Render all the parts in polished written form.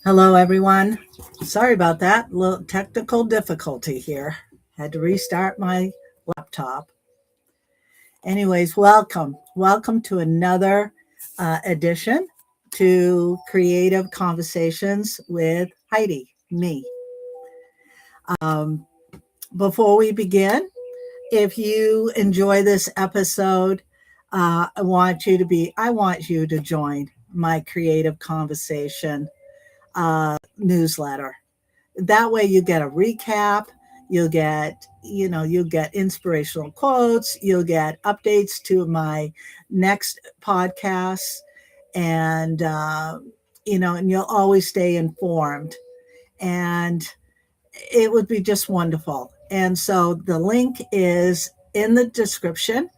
Hello, everyone. Sorry about that. Little technical difficulty here. Had to restart my laptop. Anyways, welcome. Welcome to another edition to Creative Conversations with Heidi, me. Um, Before we begin, if you enjoy this episode, I want you to join my Creative Conversation newsletter. That way you get a recap, you'll get inspirational quotes, you'll get updates to my next podcasts, and and you'll always stay informed, and it would be just wonderful. And so the link is in the description,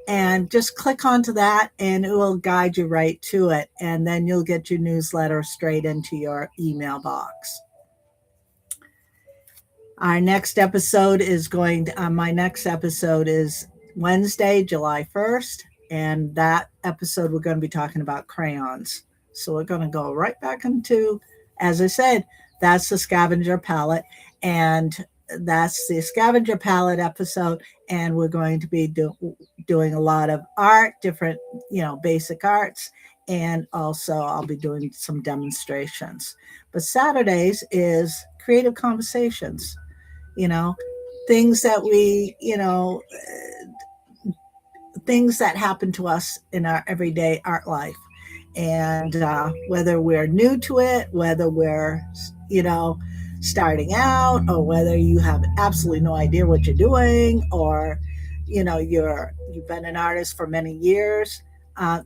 and just click onto that and it will guide you right to it, and then you'll get your newsletter straight into your email box. My next episode is Wednesday, July 1st. And that episode, we're going to be talking about crayons. So we're going to go right back into, as I said, that's the scavenger palette. And that's the scavenger palette episode. And we're going to be doing a lot of art, different, basic arts. And also, I'll be doing some demonstrations. But Saturdays is creative conversations, you know, things that things that happen to us in our everyday art life. And whether we're new to it, whether we're, you know, starting out, or whether you have absolutely no idea what you're doing, or, you've been an artist for many years,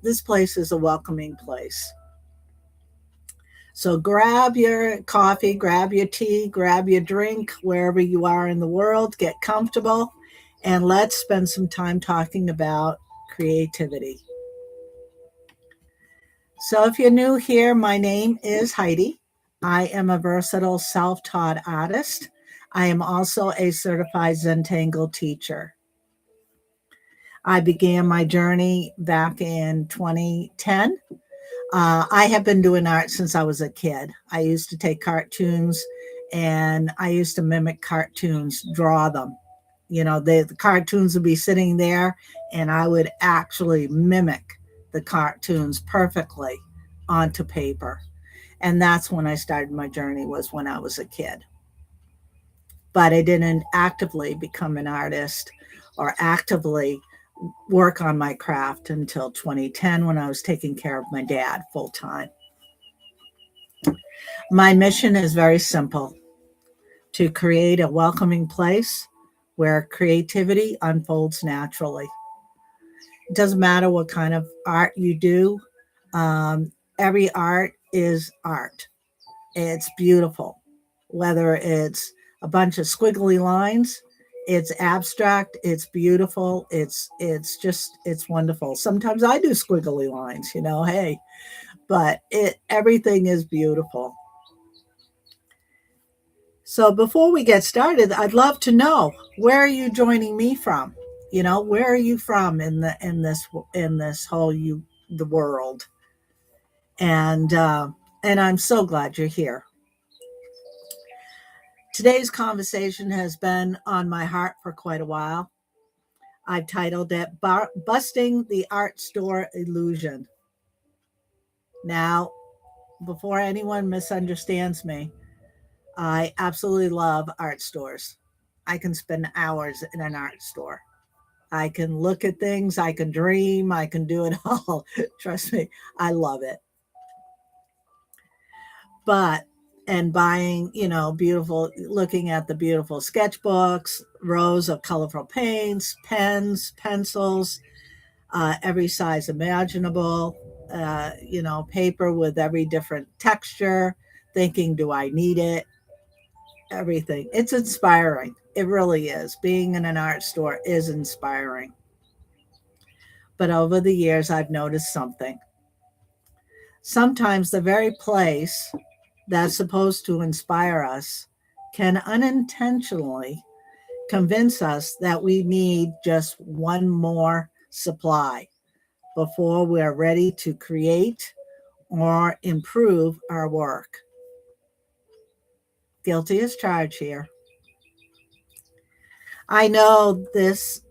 this place is a welcoming place. So grab your coffee, grab your tea, grab your drink, wherever you are in the world, get comfortable, and let's spend some time talking about creativity. So if you're new here, my name is Heidi. I am a versatile self-taught artist. I am also a certified Zentangle teacher. I began my journey back in 2010. I have been doing art since I was a kid. I used to take cartoons and I used to mimic cartoons, draw them. The cartoons would be sitting there and I would actually mimic the cartoons perfectly onto paper. And that's when I started my journey, was when I was a kid. But I didn't actively become an artist or actively work on my craft until 2010, when I was taking care of my dad full time. My mission is very simple: to create a welcoming place where creativity unfolds naturally. It doesn't matter what kind of art you do, every art is art. It's beautiful. Whether it's a bunch of squiggly lines, it's abstract, it's beautiful, it's wonderful. Sometimes I do squiggly lines, hey, but everything is beautiful. So before we get started, I'd love to know, where are you joining me from? Where are you from in this whole the world? And I'm so glad you're here. Today's conversation has been on my heart for quite a while. I've titled it Busting the Art Store Illusion. Now, before anyone misunderstands me, I absolutely love art stores. I can spend hours in an art store. I can look at things, I can dream, I can do it all. Trust me, I love it. But and buying, beautiful, looking at the beautiful sketchbooks, rows of colorful paints, pens, pencils, every size imaginable, paper with every different texture, thinking, do I need it? Everything. It's inspiring. It really is. Being in an art store is inspiring. But over the years, I've noticed something. Sometimes the very place that's supposed to inspire us can unintentionally convince us that we need just one more supply before we're ready to create or improve our work. Guilty as charged here. I know this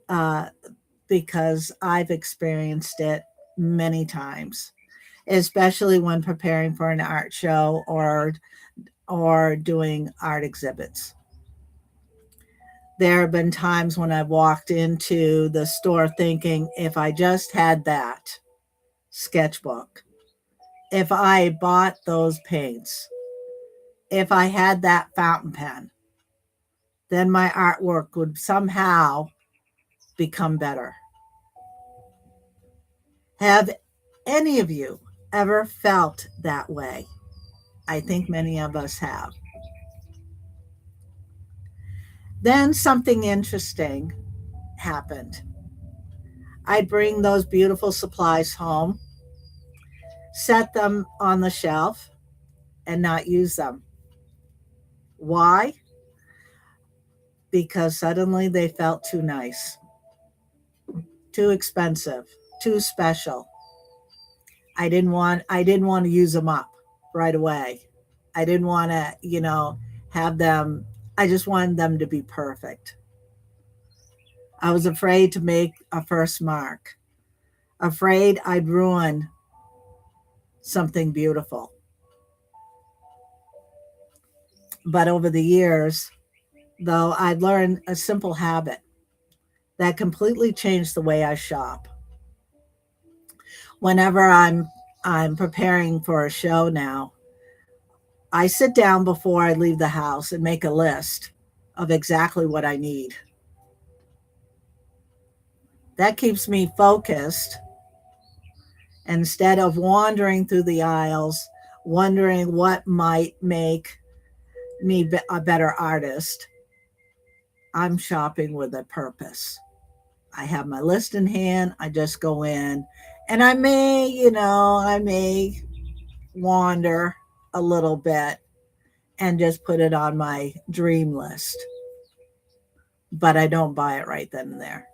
because I've experienced it many times, especially when preparing for an art show or doing art exhibits. There have been times when I've walked into the store thinking, if I just had that sketchbook, if I bought those paints, if I had that fountain pen, then my artwork would somehow become better. Have any of you ever felt that way? I think many of us have. Then something interesting happened. I'd bring those beautiful supplies home, set them on the shelf, and not use them. Why? Because suddenly they felt too nice, too expensive, too special. I didn't want to use them up right away. I didn't want to, have them. I just wanted them to be perfect. I was afraid to make a first mark, afraid I'd ruin something beautiful. But over the years, though, I'd learned a simple habit that completely changed the way I shop. Whenever I'm preparing for a show now, I sit down before I leave the house and make a list of exactly what I need. That keeps me focused instead of wandering through the aisles, wondering what might make me a better artist. I'm shopping with a purpose. I have my list in hand. I just go in and I may wander a little bit and just put it on my dream list, but I don't buy it right then and there.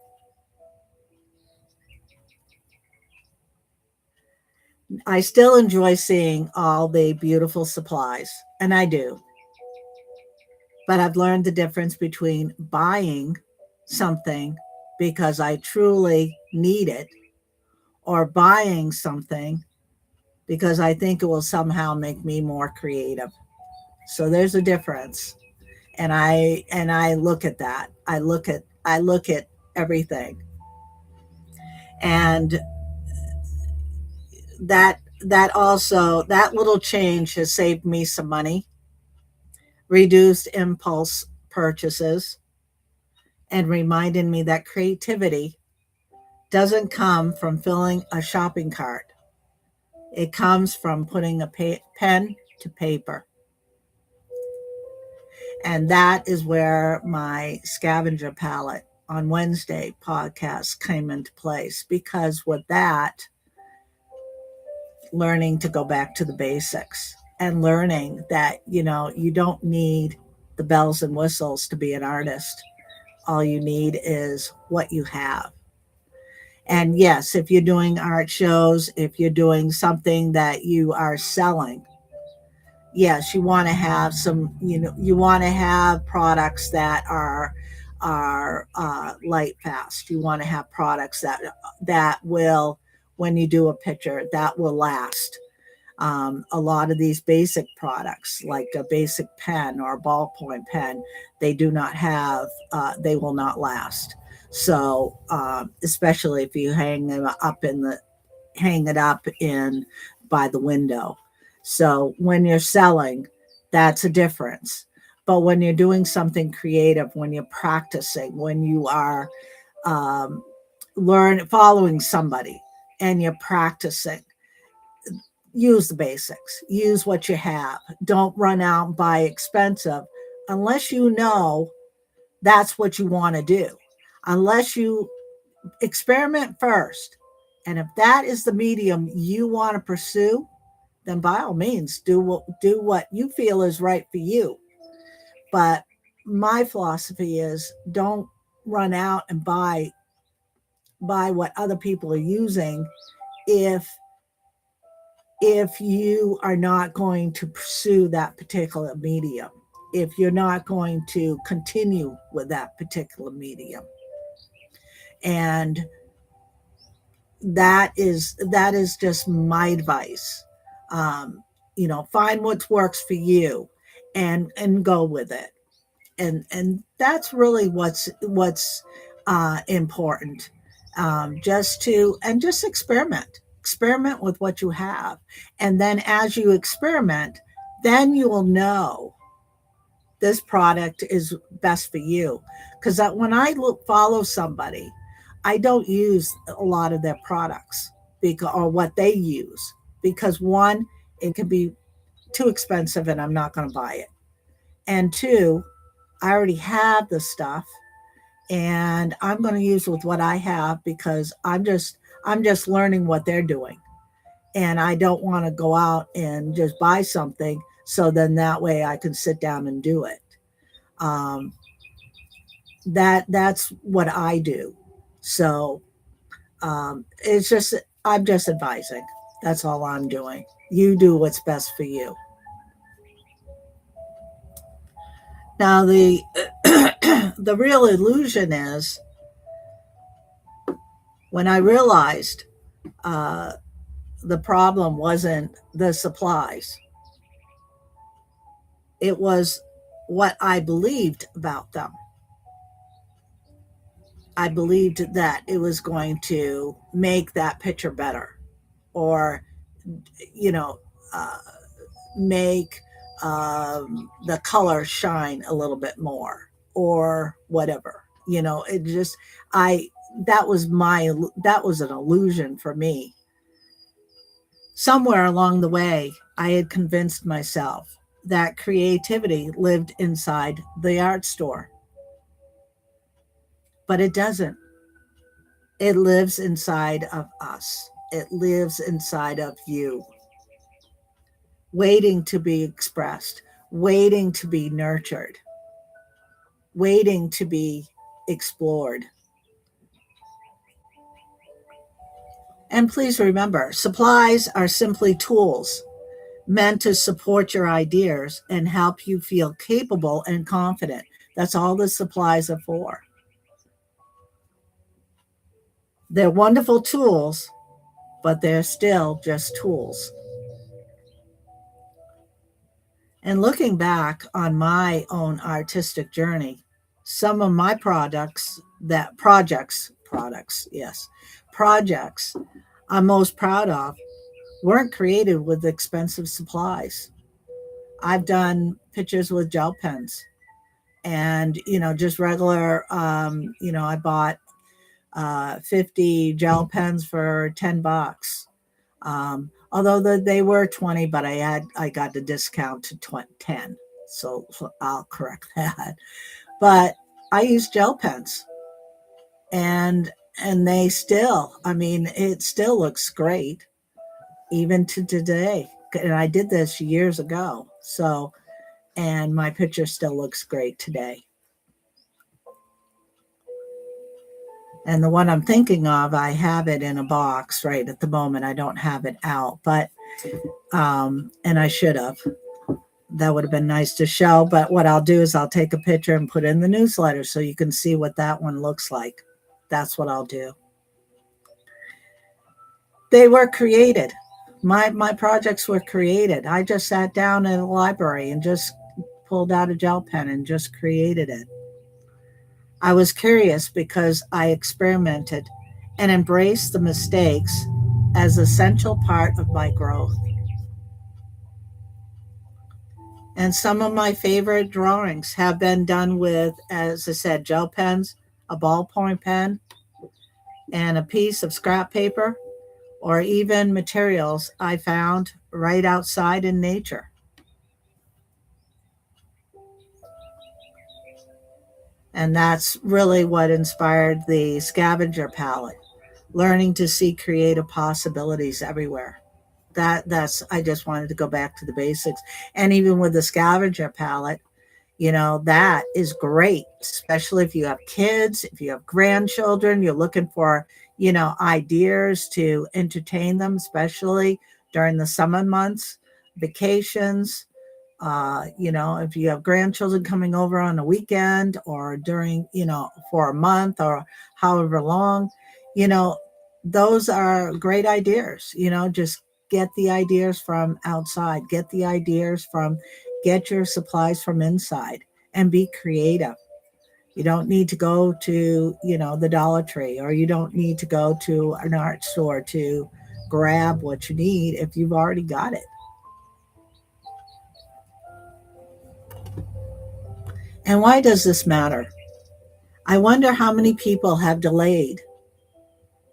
I still enjoy seeing all the beautiful supplies, and I do, but I've learned the difference between buying something because I truly need it or buying something because I think it will somehow make me more creative. So there's a difference. And I look at that. I look at everything. And that little change has saved me some money, reduced impulse purchases, and reminded me that creativity doesn't come from filling a shopping cart. It comes from putting a pen to paper. And that is where my scavenger palette on Wednesday podcast came into place, because with that, learning to go back to the basics and learning that, you don't need the bells and whistles to be an artist. All you need is what you have. And yes, if you're doing art shows, if you're doing something that you are selling, yes, you want to have you want to have products that are light fast. You want to have products that will, when you do a picture, that will last. A lot of these basic products, like a basic pen or a ballpoint pen, they do not have, they will not last. So, especially if you hang it up in by the window. So when you're selling, that's a difference. But when you're doing something creative, when you're practicing, when you are um, following somebody and you're practicing, use the basics, use what you have. Don't run out and buy expensive unless you know that's what you want to do. Unless you experiment first. And if that is the medium you want to pursue, then by all means do what you feel is right for you. But my philosophy is don't run out and buy what other people are using if you are not going to pursue that particular medium. if you're not going to continue with that particular medium. And that is just my advice. um, find what works for you and go with it. And that's really what's important. Just experiment with what you have, and then as you experiment, then you will know this product is best for you. Because when I follow somebody, I don't use a lot of their products because or what they use, because one, it could be too expensive and I'm not going to buy it, and two, I already have the stuff and I'm going to use with what I have, because I'm just learning what they're doing, and I don't want to go out and just buy something so then that way I can sit down and do it. Um, that's what I do. So it's just I'm just advising. That's all I'm doing. You do what's best for you. Now the the real illusion is when I realized uh, the problem wasn't the supplies; it was what I believed about them. I believed that it was going to make that picture better, or you know, uh, make the color shine a little bit more, or whatever. It just I that was an illusion for me. Somewhere along the way, I had convinced myself that creativity lived inside the art store, but it doesn't. It lives inside of us. It lives inside of you, waiting to be expressed, waiting to be nurtured, waiting to be explored. And please remember, supplies are simply tools meant to support your ideas and help you feel capable and confident. That's all the supplies are for. They're wonderful tools, but they're still just tools. And looking back on my own artistic journey, some of my projects I'm most proud of weren't created with expensive supplies. I've done pictures with gel pens and, just regular, I bought 50 gel pens for $10. Although they were 20, but I got the discount to 10. So I'll correct that. But I use gel pens, and they still, it still looks great even to today. And I did this years ago. So, and my picture still looks great today. And the one I'm thinking of, I have it in a box right at the moment. I don't have it out, but and I should have. That would have been nice to show. But what I'll do is I'll take a picture and put it in the newsletter so you can see what that one looks like. That's what I'll do. They were created. My projects were created. I just sat down in a library and just pulled out a gel pen and just created it. I was curious because I experimented and embraced the mistakes as an essential part of my growth. And some of my favorite drawings have been done with, as I said, gel pens, a ballpoint pen, and a piece of scrap paper, or even materials I found right outside in nature. And that's really what inspired the scavenger palette, learning to see creative possibilities everywhere. That's I just wanted to go back to the basics. And even with the scavenger palette, that is great, especially if you have kids, if you have grandchildren, you're looking for, ideas to entertain them, especially during the summer months, vacations. If you have grandchildren coming over on a weekend or during, for a month or however long, you know, those are great ideas. Just get the ideas from outside, get your supplies from inside and be creative. You don't need to go to, the Dollar Tree, or you don't need to go to an art store to grab what you need if you've already got it. And why does this matter? I wonder how many people have delayed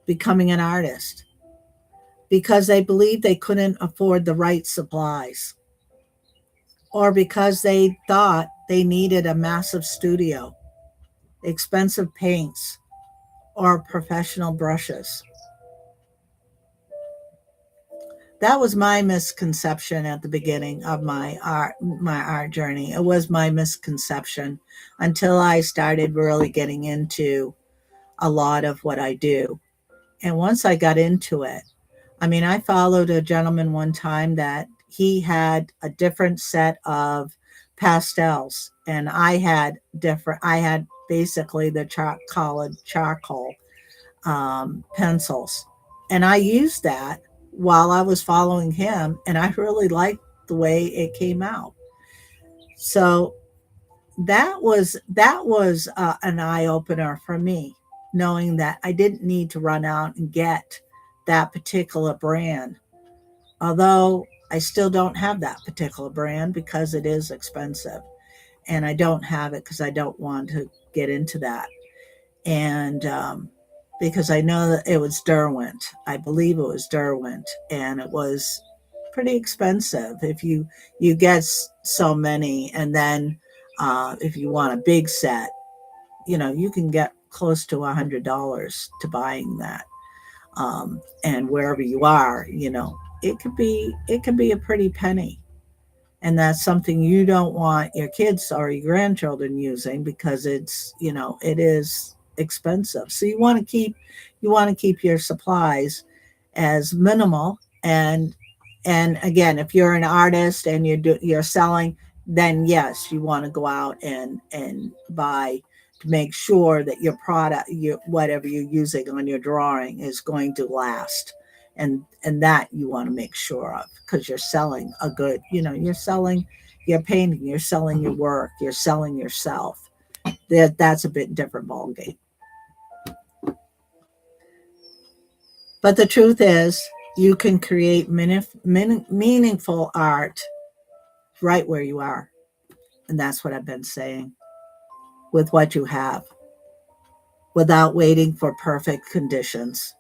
becoming an artist because they believed they couldn't afford the right supplies, or because they thought they needed a massive studio, expensive paints, or professional brushes. That was my misconception at the beginning of my art journey. It was my misconception until I started really getting into a lot of what I do. And once I got into it, I mean, I followed a gentleman one time that he had a different set of pastels, and I had basically the colored charcoal pencils. And I used that while I was following him, and I really liked the way it came out. So that was an eye opener for me, knowing that I didn't need to run out and get that particular brand. Although I still don't have that particular brand because it is expensive, and I don't have it because I don't want to get into that. And because I know that it was Derwent, I believe it was Derwent, and it was pretty expensive if you get so many, and then if you want a big set, you can get close to $100 to buying that. And wherever you are, it could be a pretty penny, and that's something you don't want your kids or your grandchildren using because it is expensive. So you want to keep your supplies as minimal. And again, if you're an artist and you're selling, then yes, you want to go out and buy, to make sure that your product, whatever you're using on your drawing, is going to last. And that you want to make sure of, because you're selling a good, you're selling your painting, you're selling your work, you're selling yourself. That's a bit different ballgame. But the truth is, you can create meaningful art right where you are. And that's what I've been saying, with what you have, without waiting for perfect conditions.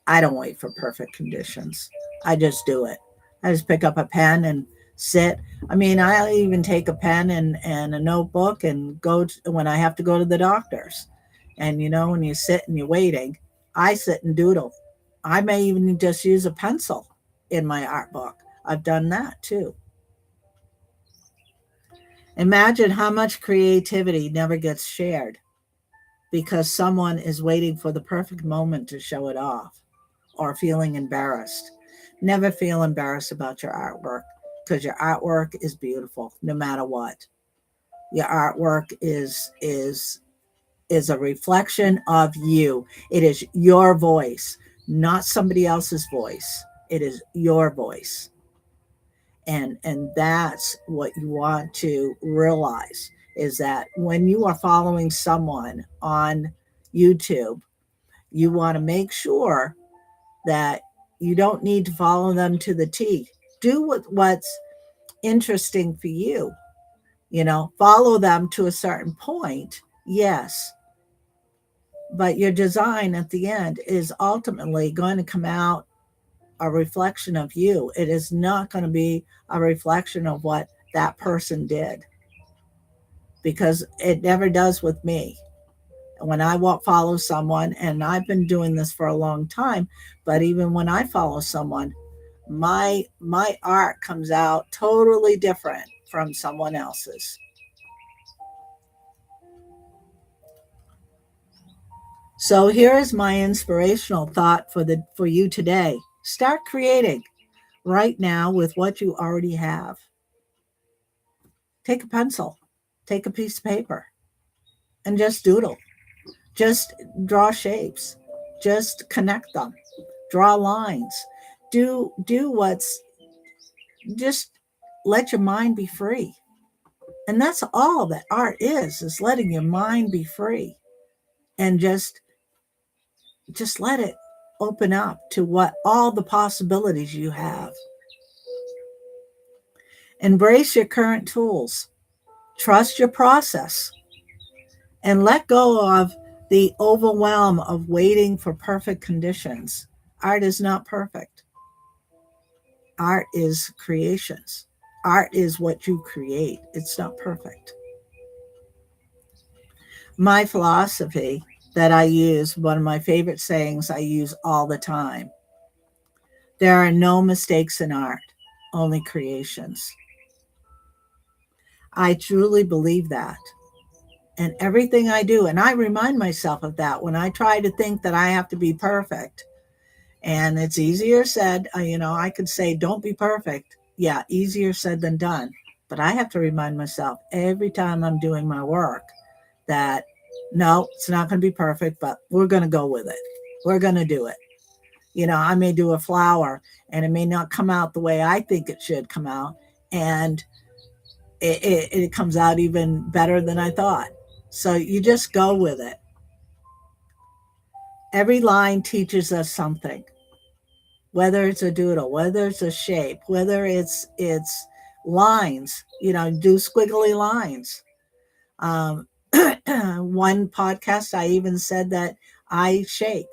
I don't wait for perfect conditions. I just do it. I just pick up a pen and sit. I mean, I even take a pen and a notebook and when I have to go to the doctor's. And when you sit and you're waiting, I sit and doodle. I may even just use a pencil in my art book. I've done that too. Imagine how much creativity never gets shared because someone is waiting for the perfect moment to show it off, or feeling embarrassed. Never feel embarrassed about your artwork, because your artwork is beautiful no matter what. Your artwork is a reflection of you. It is your voice, not somebody else's voice. It is your voice. And that's what you want to realize, is that when you are following someone on YouTube, you want to make sure that you don't need to follow them to the T. Do what's interesting for you. Follow them to a certain point, yes, but your design at the end is ultimately going to come out a reflection of you. It is not going to be a reflection of what that person did, because it never does with me. When I follow someone, and I've been doing this for a long time, but even when I follow someone, my art comes out totally different from someone else's. So here is my inspirational thought for you today. Start creating right now with what you already have. Take a pencil, take a piece of paper, and just doodle. Just draw shapes. Just connect them. Draw lines. Do what's just let your mind be free. And that's all that art is letting your mind be free and just let it open up to what all the possibilities you have. Embrace your current tools. Trust your process and let go of the overwhelm of waiting for perfect conditions. Art is not perfect. Art is creations. Art is what you create. It's not perfect. My philosophy that I use, one of my favorite sayings I use all the time: there are no mistakes in art, only creations. I truly believe that. And everything I do, and I remind myself of that when I try to think that I have to be perfect. And it's easier said, I could say, don't be perfect. Yeah, easier said than done. But I have to remind myself every time I'm doing my work that no, it's not going to be perfect, but we're going to go with it. We're going to do it. I may do a flower and it may not come out the way I think it should come out. And it comes out even better than I thought. So you just go with it. Every line teaches us something, whether it's a doodle, whether it's a shape, whether it's lines, do squiggly lines. One podcast, I even said that I shake.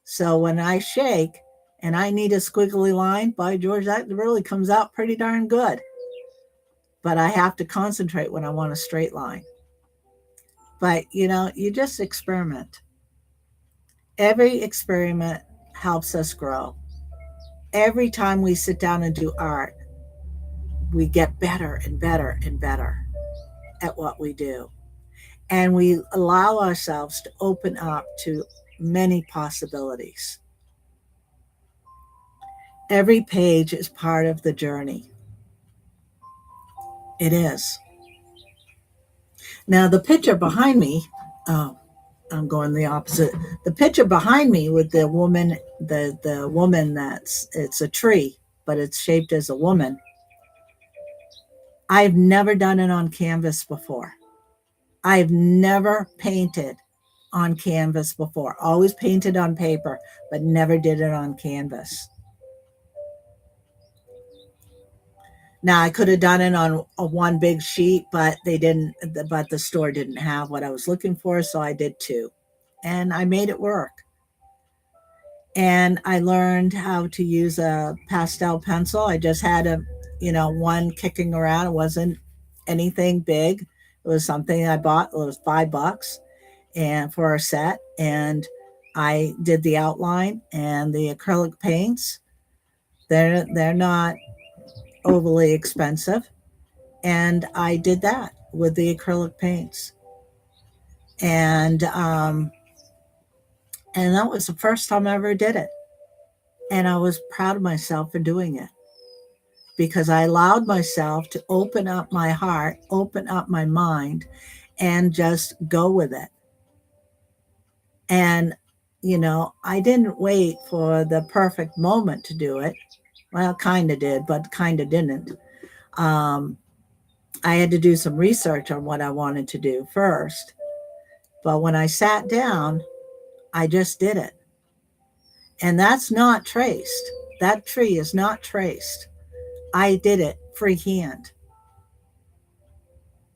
So when I shake and I need a squiggly line, by George, that really comes out pretty darn good. But I have to concentrate when I want a straight line. But, you just experiment. Every experiment helps us grow. Every time we sit down and do art, we get better and better and better at what we do. And we allow ourselves to open up to many possibilities. Every page is part of the journey. It is. Now, the picture behind me, oh, I'm going the opposite. The picture behind me with the woman, the woman it's a tree, but it's shaped as a woman. I've never done it on canvas before. I've never painted on canvas before. Always painted on paper, but never did it on canvas. Now I could have done it on a one big sheet, but but the store didn't have what I was looking for. So I did two and I made it work. And I learned how to use a pastel pencil. I just had one kicking around. It wasn't anything big. It was something I bought. It was $5 and for a set. And I did the outline and the acrylic paints. They're not overly expensive. And I did that with the acrylic paints. And that was the first time I ever did it. And I was proud of myself for doing it because I allowed myself to open up my heart, open up my mind, and just go with it. And, I didn't wait for the perfect moment to do it. Well, kind of did, but kind of didn't. I had to do some research on what I wanted to do first. But when I sat down, I just did it. And that's not traced. That tree is not traced. I did it freehand.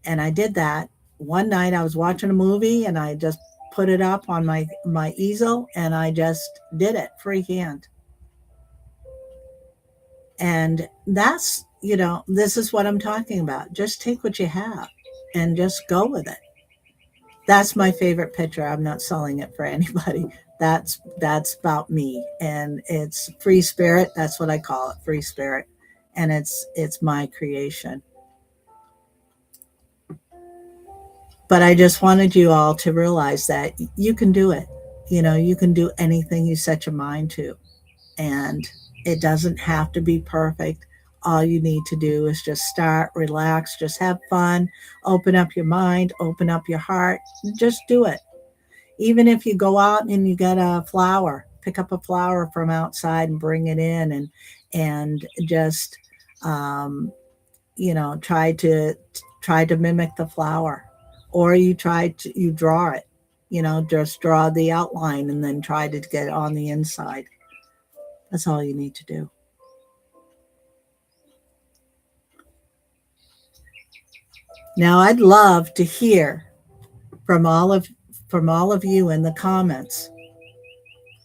And I did that. One night I was watching a movie and I just put it up on my easel and I just did it freehand. And that's, this is what I'm talking about. Just take what you have and just go with it. That's my favorite picture. I'm not selling it for anybody. That's about me. And it's free spirit. That's what I call it, free spirit. And it's my creation. But I just wanted you all to realize that you can do it. You can do anything you set your mind to. And it doesn't have to be perfect. all you need to do is just start, relax, just have fun, open up your mind, open up your heart, just do it. Even if you go out and you get a flower, pick up a flower from outside and bring it in, and just um, try to mimic the flower, or you draw it, just draw the outline and then try to get it on the inside. That's all you need to do. Now I'd love to hear from all of you in the comments.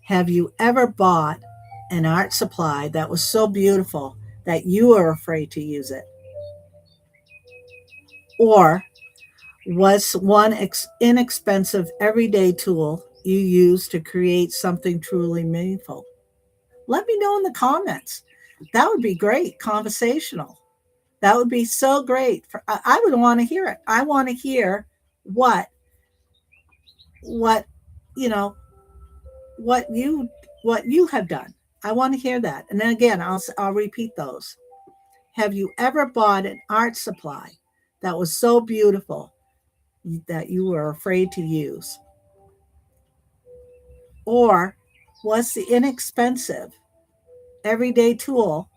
Have you ever bought an art supply that was so beautiful that you were afraid to use it? Or was one inexpensive everyday tool you used to create something truly meaningful? Let me know in the comments. That would be great, conversational. That would be so great. I would want to hear it. I want to hear what what you know what you have done. I want to hear that. And then again, I'll repeat those. Have you ever bought an art supply that was so beautiful that you were afraid to use? Or was the inexpensive everyday tool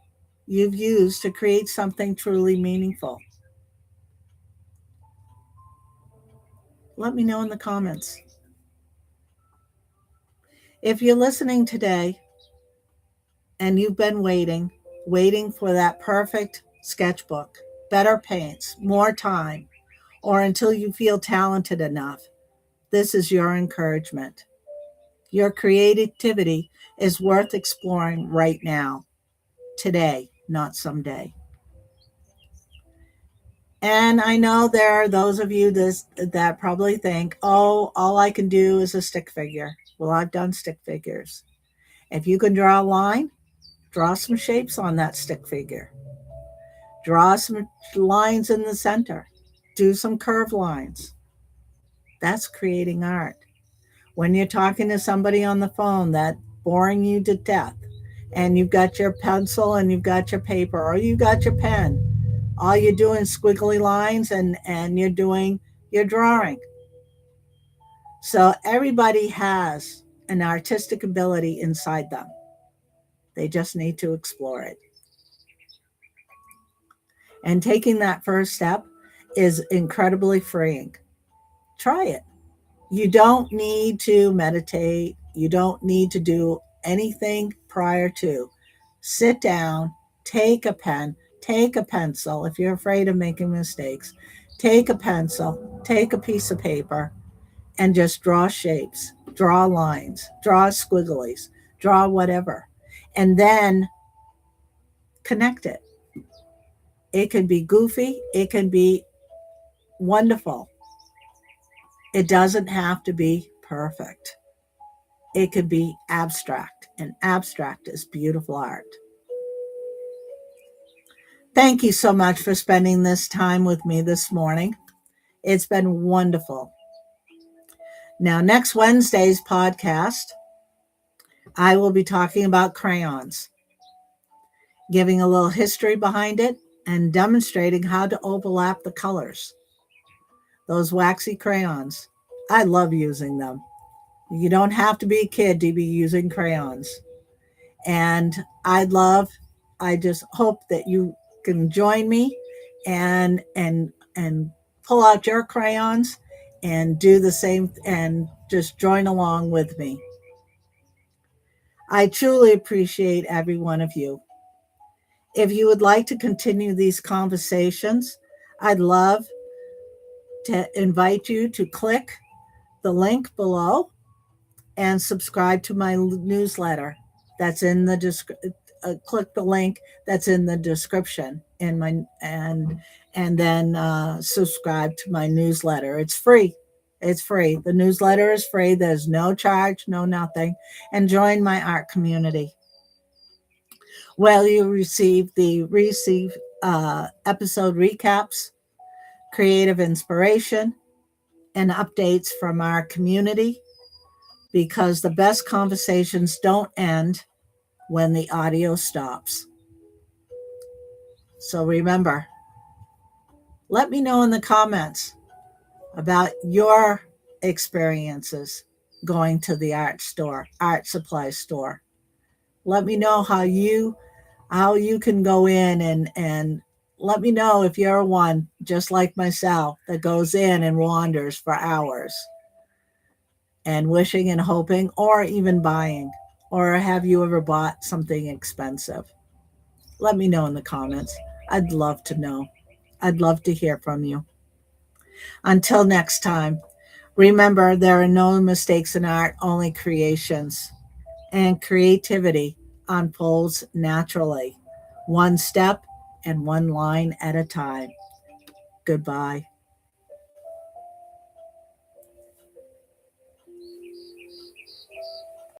you've used to create something truly meaningful? Let me know in the comments. If you're listening today and you've been waiting for that perfect sketchbook, better paints, more time, or until you feel talented enough, this is your encouragement. Your creativity is worth exploring right now, today, not someday. And I know there are those of you that probably think, oh, all I can do is a stick figure. Well, I've done stick figures. If you can draw a line, draw some shapes on that stick figure. Draw some lines in the center. Do some curved lines. That's creating art. When you're talking to somebody on the phone that's boring you to death, and you've got your pencil and you've got your paper or you've got your pen, all you're doing is squiggly lines and you're doing your drawing. So everybody has an artistic ability inside them. They just need to explore it. And taking that first step is incredibly freeing. Try it. You don't need to meditate. You don't need to do anything prior to. Sit down, take a pen, take a pencil. If you're afraid of making mistakes, take a pencil, take a piece of paper, and just draw shapes, draw lines, draw squigglies, draw whatever. And then connect it. It can be goofy, it can be wonderful. It doesn't have to be perfect. It could be abstract, and abstract is beautiful art. Thank you so much for spending this time with me this morning. It's been wonderful. Now, next Wednesday's podcast, I will be talking about crayons, giving a little history behind it and demonstrating how to overlap the colors. Those waxy crayons, I love using them. You don't have to be a kid to be using crayons. And I just hope that you can join me and pull out your crayons and do the same and just join along with me. I truly appreciate every one of you. If you would like to continue these conversations, I'd love to invite you to click the link below and subscribe to my newsletter. That's in the click the link that's in the description in my and then subscribe to my newsletter. It's free. It's free. The newsletter is free. There's no charge, no nothing. And join my art community. Well, you receive episode recaps, creative inspiration, and updates from our community, because the best conversations don't end when the audio stops. So remember, let me know in the comments about your experiences going to the art supply store. Let me know how you can go in and let me know if you're one just like myself that goes in and wanders for hours and wishing and hoping or even buying. Or have you ever bought something expensive? Let me know in the comments. I'd love to know. I'd love to hear from you. Until next time, remember there are no mistakes in art, only creations. And creativity unfolds naturally, one step and one line at a time. Goodbye.